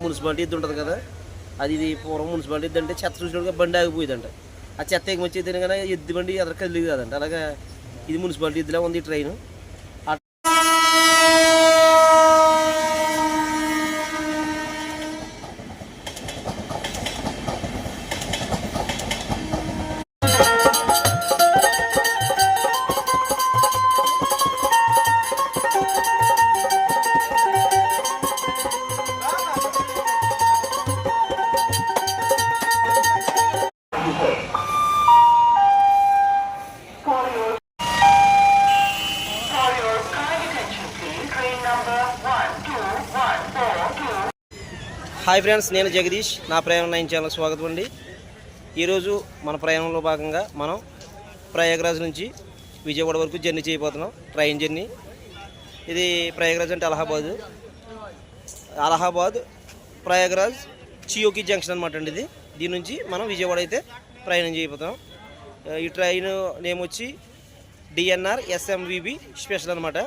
Municipality ఇది ఉంటుంది కదా, అది ఇది పూర్వం మున్సిపాలిటీ అంటే చెత్త చూసినట్టుగా బండి ఆగిపోయిందంట. ఆ చెత్త ఎగమొచ్చేది కానీ ఎద్దు బండి ఎదర కదిలేదు కదంట. అలాగా ఇది మున్సిపాలిటీ ఇదిలా ఉంది ట్రైన్. హాయ్ ఫ్రెండ్స్, నేను జగదీష్. నా ప్రయాణం 9 ఛానల్ స్వాగతం అండి. ఈరోజు మన ప్రయాణంలో భాగంగా మనం ప్రయాగరాజ్ నుంచి విజయవాడ వరకు జర్నీ చేయబోతున్నాం. Train journey. ఇది ప్రయాగరాజ్ అంటే అలహాబాద్ ప్రయాగరాజ్ చియోకి జంక్షన్ అనమాట అండి. దీని నుంచి మనం విజయవాడ అయితే ప్రయాణం చేయబోతున్నాం. ఈ ట్రైన్ నేమ్ వచ్చి డిఎన్ఆర్ ఎస్ఎంవిబి స్పెషల్ అనమాట.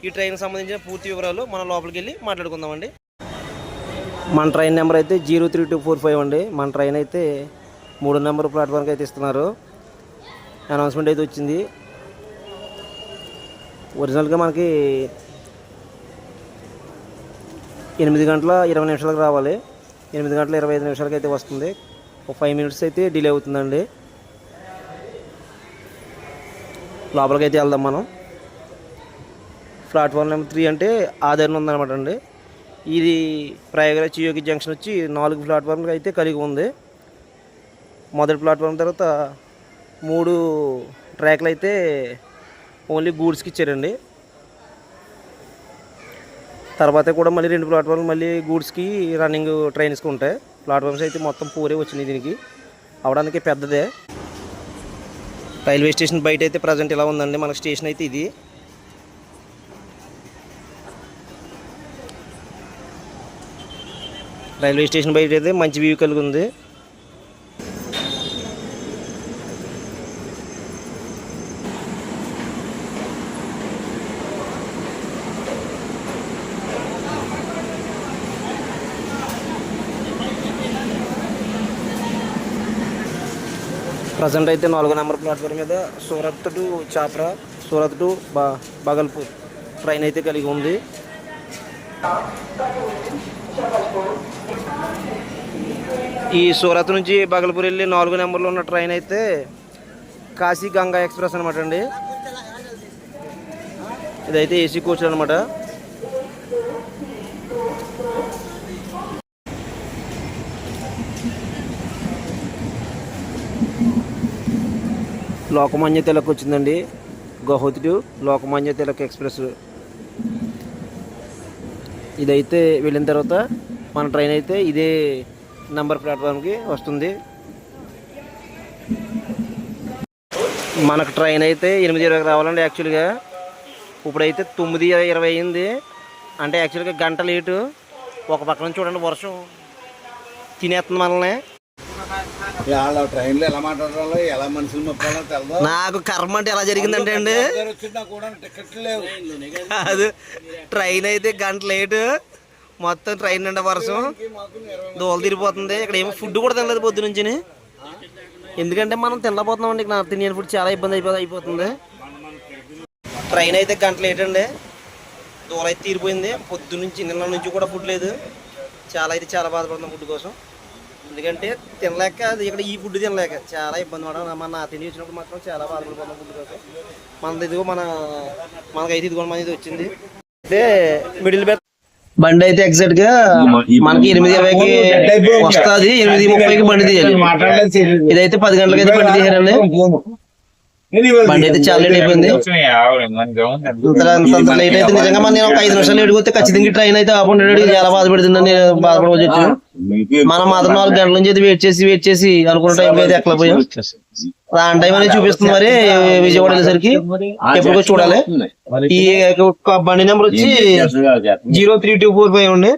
ఈ ట్రైన్కి సంబంధించిన పూర్తి వివరాలు మనం లోపలికి వెళ్ళి మాట్లాడుకుందామండి. మన ట్రైన్ నెంబర్ అయితే 03245 అండి. మన ట్రైన్ అయితే 3వ నెంబర్ ప్లాట్ఫామ్కి అయితే ఇస్తున్నారు. అనౌన్స్మెంట్ అయితే వచ్చింది. ఒరిజినల్గా మనకి 8 గంటల 20 నిమిషాలకు రావాలి. 8 గంటల 25 నిమిషాలకి అయితే వస్తుంది. ఒక 5 మినిట్స్ అయితే డిలే అవుతుందండి. లోపలికి అయితే వెళ్దాం మనం. ప్లాట్ఫామ్ నెంబర్ 3 అంటే ఆధారం ఉందన్నమాట అండి. ఇది ప్రయాగరాజ్ చియోకి జంక్షన్ వచ్చి 4 ప్లాట్ఫామ్లు అయితే కలిగి ఉంది. మొదటి ప్లాట్ఫామ్ తర్వాత 3 ట్రాక్లు అయితే ఓన్లీ గూడ్స్కి ఇచ్చారండి. తర్వాత కూడా మళ్ళీ 2 ప్లాట్ఫామ్లు మళ్ళీ గూడ్స్కి రన్నింగ్ ట్రైన్స్కి ఉంటాయి. ప్లాట్ఫామ్స్ అయితే మొత్తం 4 వచ్చినాయి. దీనికి అవడానికి పెద్దదే. రైల్వే స్టేషన్ బయట అయితే ప్రజెంట్ ఇలా ఉందండి. మనకు స్టేషన్ అయితే ఇది. రైల్వే స్టేషన్ బయట అయితే మంచి వ్యూ కలిగి ఉంది. ప్రజెంట్ అయితే 4వ నెంబర్ ప్లాట్ఫామ్ మీద Surat to Chapra, Surat to Bhagalpur train అయితే కలిగి ఉంది. ఈ సూరత్ నుంచి భాగల్పూర్ వెళ్ళి 4వ నెంబర్లో ఉన్న ట్రైన్ అయితే కాశీ గంగా ఎక్స్ప్రెస్ అనమాట అండి. ఇదైతే ఏసీ కోచ్ అనమాట. లోకమాన్య తిలక్ వచ్చిందండి. Guwahati to Lokmanya Tilak express. ఇదైతే వెళ్ళిన తర్వాత మన ట్రైన్ అయితే ఇదే నెంబర్ ప్లాట్ఫామ్కి వస్తుంది. మనకు ట్రైన్ అయితే 8:20కి రావాలండి. యాక్చువల్గా ఇప్పుడైతే 9:20 అయింది. అంటే యాక్చువల్గా గంట లేటు. ఒక పక్క నుంచి చూడండి వర్షం తినేస్తుంది మనల్ని. ట్రైన్లో ఎలా మాట్లాడాలో ఎలా మనుషులు మొప్పాలో తెలదు. నాకు కర్మ అంటే ఎలా జరిగిందంటే అండి, అది ట్రైన్ అయితే గంట లేటు. మొత్తం ట్రైన్ నిండా వర్షం, దోలు తిరిగిపోతుంది. ఇక్కడ ఏమో ఫుడ్ కూడా తినలేదు పొద్దు నుంచి. ఎందుకంటే మనం తినలేకపోతున్నామండి. నాకు తినే ఫుడ్ చాలా ఇబ్బంది అయిపోతుంది. ట్రైన్ అయితే గంట లేట్ అండి. దూరం అయితే తీరిపోయింది. పొద్దు నుంచి నిన్న నుంచి కూడా ఫుడ్ లేదు. చాలా బాధపడుతున్నాం ఫుడ్ కోసం. ఎందుకంటే తినలేక ఇక్కడ ఈ ఫుడ్ తినలేక చాలా ఇబ్బంది పడడం. మన తిని వచ్చినప్పుడు మాత్రం చాలా బాధపడిపోతున్నాం ఫుడ్ కోసం. మనకైతే ఇదిగో మనది వచ్చింది. అయితే మిడిల్ బెర్త్ బండి అయితే ఎగ్జాక్ట్ గా మనకి 8:20కి వస్తుంది. 8:30కి బండి తీయాలి. ఇదైతే 10 గంటలకి అయితే బండి తీయాలండి. బండి అయితే చాలా లేట్ అయిపోయింది. లేట్ అయితే నిజంగా నేను ఒక 5 నిమిషాలు లేట్ పోతే ఖచ్చితంగా ట్రైన్ అయితే ఆపండి. చాలా బాధపడుతుందని బాధపడవచ్చు. మనం మాత్రం 4 గంటల నుంచి అయితే వెయిట్ చేసి అనుకున్న టైం అయితే ఎక్కడ పోయాం. రాని టైం అనేది చూపిస్తుంది. మరి విజయవాడ వెళ్ళేసరికి ఎప్పుడుకో చూడాలి. ఈ బండి నెంబర్ వచ్చి 03245 అండి.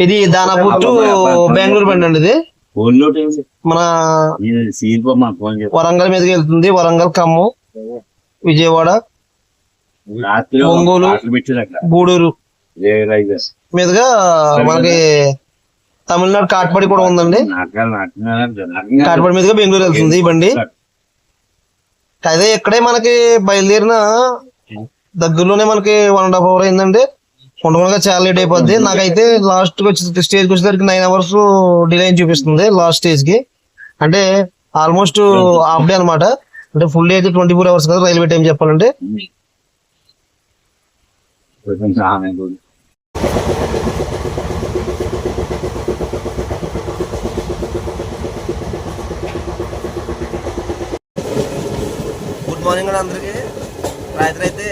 ఇది దానాపూర్ టు బెంగళూరు బండి అండి. ఇది మన వరంగల్ మీదకి వెళ్తుంది. వరంగల్, ఖమ్మం, విజయవాడ, ఒంగోలు, గూడూరు మీదుగా మనకి తమిళనాడు కాట్పాడి కూడా ఉందండి. కాట్పాడి మీదుగా బెంగళూరు వెళ్తుంది ఈ బండి. అదే ఇక్కడే మనకి బయలుదేరిన దగ్గరలోనే మనకి 1.5 hour అయిందండి. ఉండగా చాలా లేట్ అయిపోద్ది. నాకైతే లాస్ట్ స్టేజ్కి వచ్చేసరికి 9 hours డిలే అని చూపిస్తుంది లాస్ట్ స్టేజ్ కి. అంటే ఆల్మోస్ట్ హాఫ్ డే అనమాట. అంటే ఫుల్ డే అయితే 24 hours కదా రైల్వే టైం చెప్పాలంటే. గుడ్ మార్నింగ్ అండి అందరికి. రాత్రి అయితే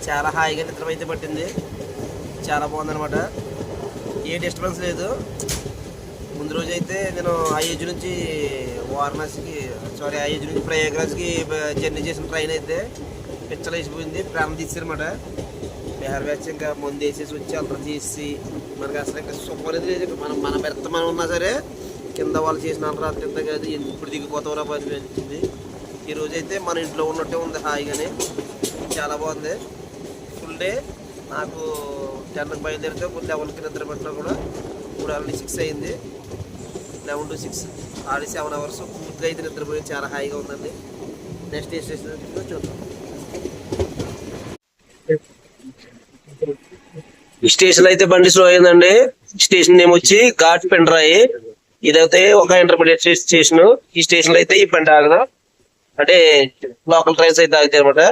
చాలా హాయిగా నిద్ర అయితే పట్టింది. చాలా బాగుందనమాట. ఏ డిస్టర్బెన్స్ లేదు. ముందు రోజు అయితే నేను ఐఏజ్ నుంచి ఐఏజ్ నుంచి ప్రయాగ్రాజ్కి జర్నీ చేసిన ట్రైన్ అయితే పిచ్చలు వేసిపోయింది. ప్రాణం తీసేరన్నమాట. బిహార్ బ్యాచ్ ఇంకా ముందు వేసేసి వచ్చి అల్టర్ చేసి మనకి అసలు ఇంకా సూపర్ అయితే లేదు. మన బెర్త మనం ఉన్నా సరే కింద వాళ్ళు చేసిన అల్టర్ కింద కాదు ఇప్పుడు దిగిపోతావురా పని అనిపించింది. ఈ రోజు అయితే మన ఇంట్లో ఉన్నట్టే ఉంది హాయిగానే. చాలా బాగుంది. Full day. నాకు 10కి బయలుదేరితే 11కి నిద్ర పెట్టినా కూడా ఇప్పుడు ఆల్రెడీ 6 అయింది. 11 to 6 ఆల్రెడీ 7 hours పూర్తిగా అయితే నిద్రపోయి చాలా హాయిగా ఉందండి. నెక్స్ట్ ఏ స్టేషన్ చూద్దాం. ఈ స్టేషన్ అయితే బండి స్లో అయిందండి. స్టేషన్ నేమ్ వచ్చి ఘాట్ పెండ్రాయి. ఇదైతే ఒక ఇంటర్మీడియట్ స్టేషన్. ఈ స్టేషన్ లో అయితే ఈ బండి ఆగదు. అంటే లోకల్ ట్రైన్స్ అయితే ఆగుతాయి అనమాట.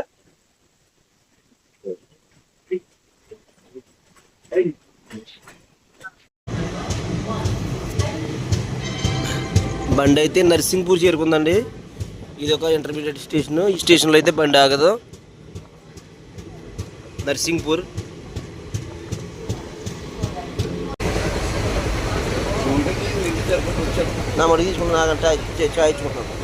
బండి అయితే నర్సింగ్పూర్ చేరుకుందండి. ఇది ఒక ఇంటర్మీడియట్ స్టేషన్. ఈ స్టేషన్లో అయితే బండి ఆగదు. నర్సింగ్పూర్. నా మడి తీసుకున్నా నాకంటే చాయ్ ఇచ్చుకుంటాను.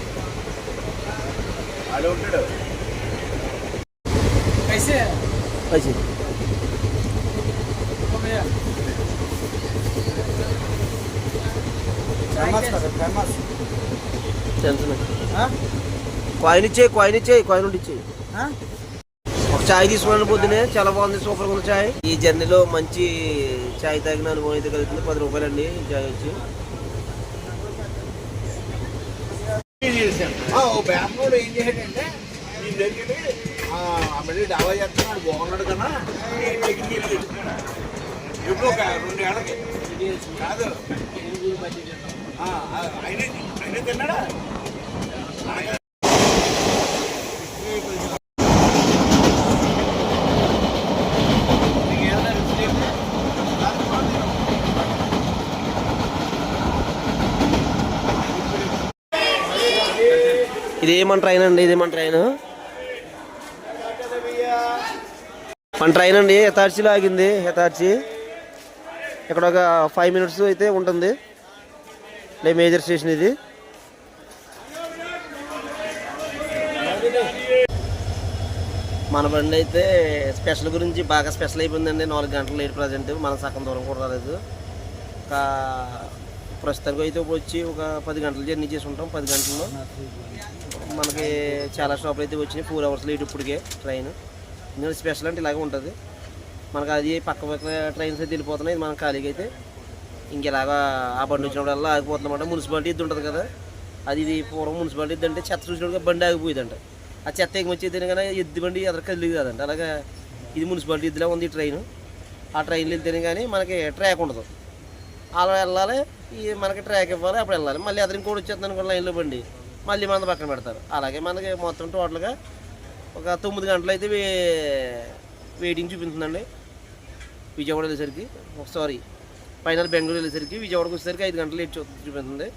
కాయిన్ ఇచ్చేయి కాయిన్ ఉండి ఇచ్చేయి. ఒక చాయ్ తీసుకున్నాను పొద్దునే. చాలా బాగుంది. సూపర్గా ఉంది చాయ్. ఈ జర్నీలో మంచి చాయ్ తాగిన అనుభవం అయితే కలుగుతుంది. 10 రూపాయలండి చాయ్ వచ్చి. బ్యాంకులో ఏం చేశాడంటే నీ దగ్గర మళ్ళీ డాబా చేస్తున్నాడు బాగున్నాడు కదా ఎప్పుడు ఒక 2 ఏళ్ళకి కాదు ఆయన తిన్నాడా. ఇదేమని ట్రైన్ అండి. ఇదేమని ట్రైన్. మన ట్రైన్ అండి హెతార్చిలో ఆగింది. హెతార్చి ఇక్కడ ఒక 5 minutes అయితే ఉంటుంది. మేజర్ స్టేషన్ ఇది. మన బండి అయితే స్పెషల్ గురించి బాగా స్పెషల్ అయిపోయిందండి. 4 గంటలు లేట్ ప్రజెంట్. మనం సగం దూరం కూడా రాలేదు. ప్రస్తుతానికి అయితే ఇప్పుడు వచ్చి ఒక 10 గంటలు జర్నీ చేసి ఉంటాం. 10 గంటల్లో మనకి చాలా స్టాప్లు అయితే వచ్చినాయి. 4 hours లేట్ ఇప్పటికే ట్రైన్. ఇందులో స్పెషల్ అంటే ఇలాగే ఉంటుంది. మనకు అది పక్క ట్రైన్స్ అయితే వెళ్ళిపోతున్నాయి. మనం ఖాళీగా అయితే ఇంకెలాగా ఆ బండి వచ్చినప్పుడల్లా ఆగిపోతుందన్నమాట. మున్సిపాలిటీ ఇది ఉంటుంది కదా, అది ఇది పూర్వం మున్సిపాలిటీ ఇది అంటే చెత్త చూసినట్టుగా బండి ఆగిపోయిందంట. ఆ చెత్త ఎగమొచ్చేది కానీ ఎద్దు బండి అదర్ కదిలేదు కదంట. అలాగా ఇది మున్సిపాలిటీ ఇదిలా ఉంది ట్రైన్. ఆ ట్రైన్లో వెళ్తేనే కానీ మనకి ట్రాక్ ఉండదు. అలా వెళ్ళాలి. మనకి ట్రాక్ ఇవ్వాలి, అప్పుడు వెళ్ళాలి. మళ్ళీ అతను ఇంకోటి వచ్చేస్తుంది అనుకో లైన్లో బండి, మళ్ళీ మన పక్కన పెడతారు. అలాగే మనకి మొత్తం టోటల్గా ఒక 9 గంటలు అయితే వెయిటింగ్ చూపిస్తుందండి. విజయవాడ వెళ్ళేసరికి ఫైనల్ బెంగళూరు వెళ్ళేసరికి విజయవాడకు వచ్చేసరికి 5 గంటలు లేట్ చూపిస్తుంది.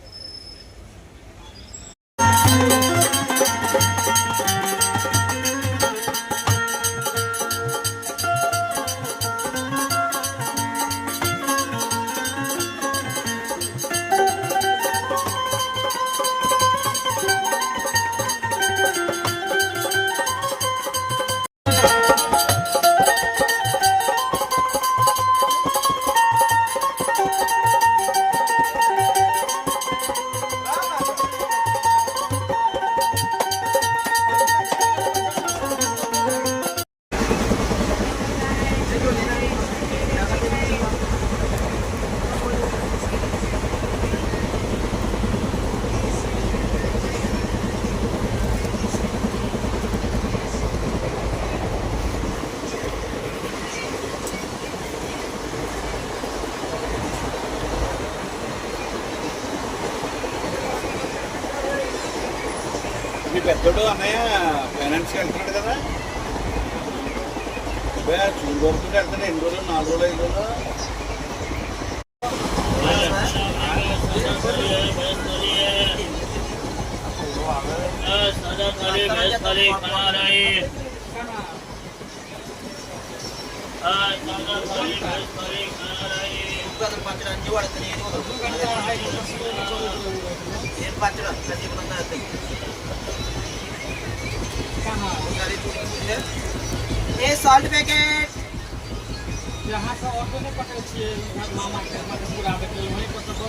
పెద్దోడు అన్నయ్య ఫైనాన్స్కి వెళ్తున్నాడు కదా, చూడబడుతుంటే వెళ్తాడు. 2 రోజులు 4 రోజులు 5 రోజులు. साल्ट पैकेट यहाँ से ऑटो नहीं पकड़े छिए मामा के पूरा बेटे वहीं पर सब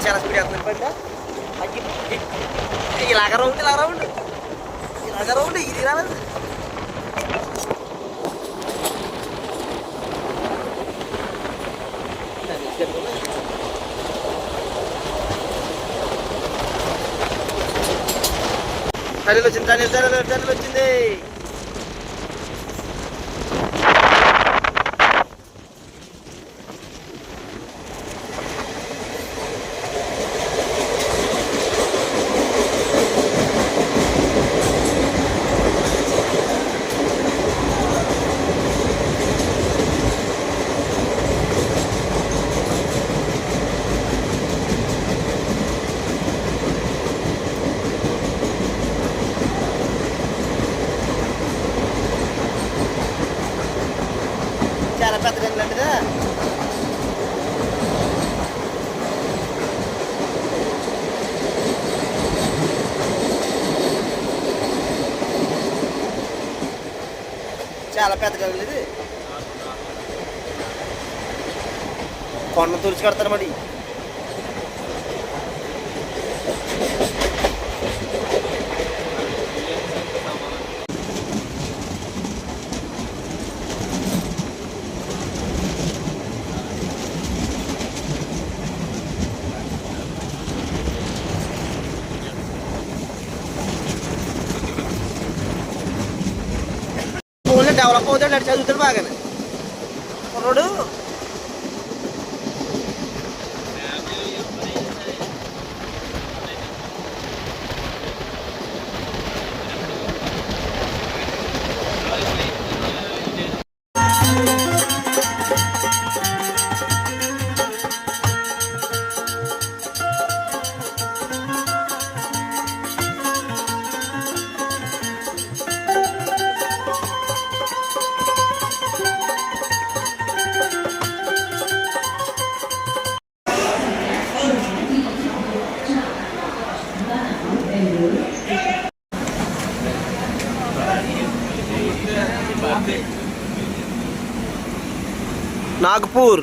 చాలా స్పీడ్ అవుతుంది. ఇలాగ రౌండ్ ఇలాగ రౌండ్ ఇలాగ రౌండ్ ఇది రాలేదు. టనల్ వచ్చింది, టనల్ వచ్చింది. చాలా పెద్దగా వెళ్ళినట్టుగా చాలా పెద్దగా వెళ్ళేది. కొండ తుడిచి కడతారు మరి. డెవలప్ అవుతాడు, అటు చదువుతాడు బాగానే కుర్రోడు. नागपुर